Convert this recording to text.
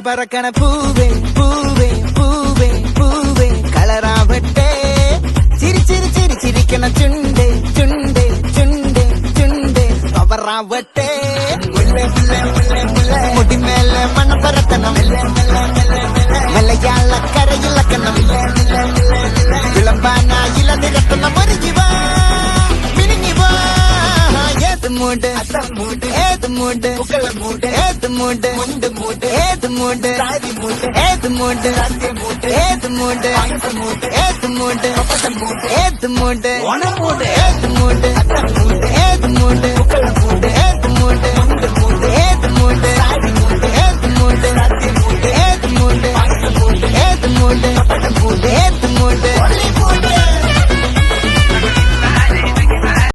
പറക്കണ പൂവേ പൂവേ പൂവേ പൂവേ കളറാവട്ടെ ചിരി ചിരി ചിരി ചിരിക്കണ ചുണ്ടേ ചുണ്ടേ ചുണ്ടേ ചുണ്ടേ പവറാവട്ടെ മുടിമേലെ മണ്ണ പരത്തണം മലയാള കരയിലക്കണം വിളമ്പാനായില നിരത്തണം ഒരു ജീവ പിരിഞ്ഞു വാ ഏത് മൂട് ഏത് മൂട് ഏത് മൂട് ഏത് മൂട് ഏത് മൂട് ഏത് മൂട് ഏത് മൂട് ഏത് മൂട് ഏത് മൂട് ഏത് മൂട് ഏത് മൂട് ഏത് മൂട് ഏത് മൂട് ഏത് മൂട് ഏത് മൂട് ഏത് മൂട്